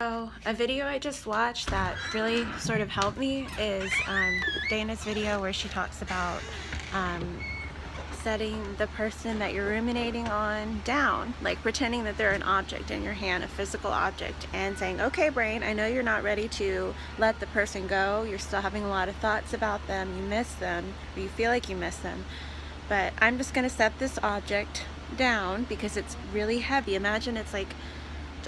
So a video I just watched that really sort of helped me is Dana's video where she talks about setting the person that you're ruminating on down, like pretending that they're an object in your hand, a physical object, and saying, okay brain, I know you're not ready to let the person go, you're still having a lot of thoughts about them, you miss them, or you feel like you miss them, but I'm just going to set this object down because it's really heavy. Imagine it's like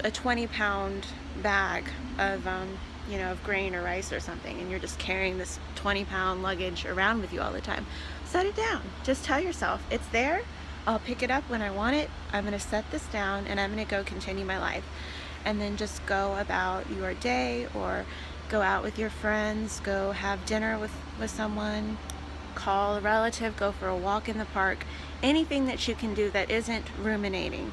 a 20-pound bag of of grain or rice or something, and you're just carrying this 20-pound luggage around with you all the time. Set it down. Just tell yourself, it's there, I'll pick it up when I want it, I'm going to set this down and I'm going to go continue my life. And then just go about your day, or go out with your friends, go have dinner with someone, call a relative, go for a walk in the park, anything that you can do that isn't ruminating.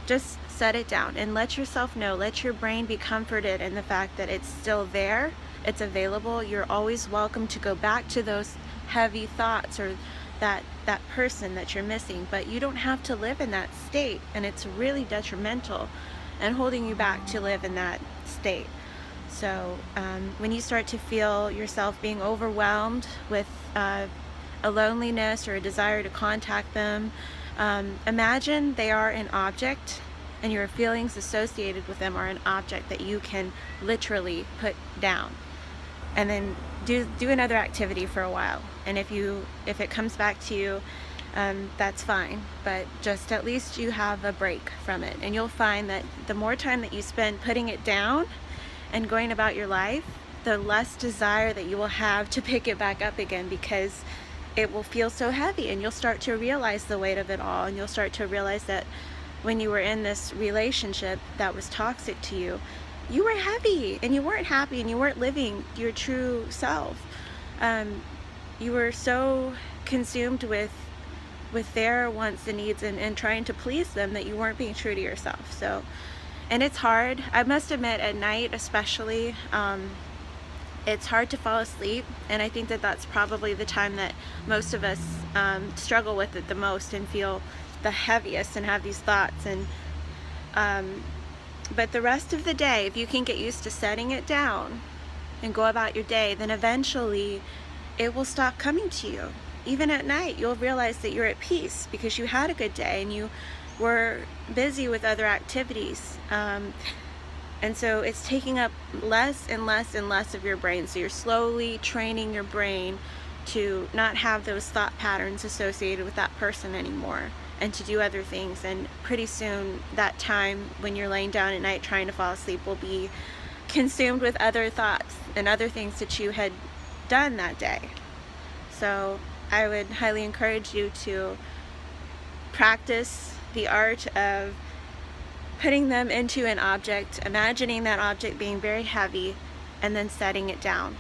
Just set it down and let yourself know, let your brain be comforted in the fact that it's still there, it's available, you're always welcome to go back to those heavy thoughts or that person that you're missing, but you don't have to live in that state, and it's really detrimental and holding you back to live in that state. So when you start to feel yourself being overwhelmed with a loneliness or a desire to contact them, imagine they are an object and your feelings associated with them are an object that you can literally put down, and then do another activity for a while. And if it comes back to you, that's fine, but just at least you have a break from it. And you'll find that the more time that you spend putting it down and going about your life, the less desire that you will have to pick it back up again, because it will feel so heavy, and you'll start to realize the weight of it all, and you'll start to realize that when you were in this relationship that was toxic to you, you were heavy and you weren't happy and you weren't living your true self. You were so consumed with their wants and needs and trying to please them that you weren't being true to yourself. So, and it's hard. I must admit, at night especially, it's hard to fall asleep, and I think that that's probably the time that most of us struggle with it the most and feel the heaviest and have these thoughts. And but the rest of the day, if you can get used to setting it down and go about your day, then eventually it will stop coming to you. Even at night, you'll realize that you're at peace because you had a good day and you were busy with other activities. And so it's taking up less and less and less of your brain. So you're slowly training your brain to not have those thought patterns associated with that person anymore, and to do other things. And pretty soon that time when you're laying down at night trying to fall asleep will be consumed with other thoughts and other things that you had done that day. So I would highly encourage you to practice the art of putting them into an object, imagining that object being very heavy, and then setting it down.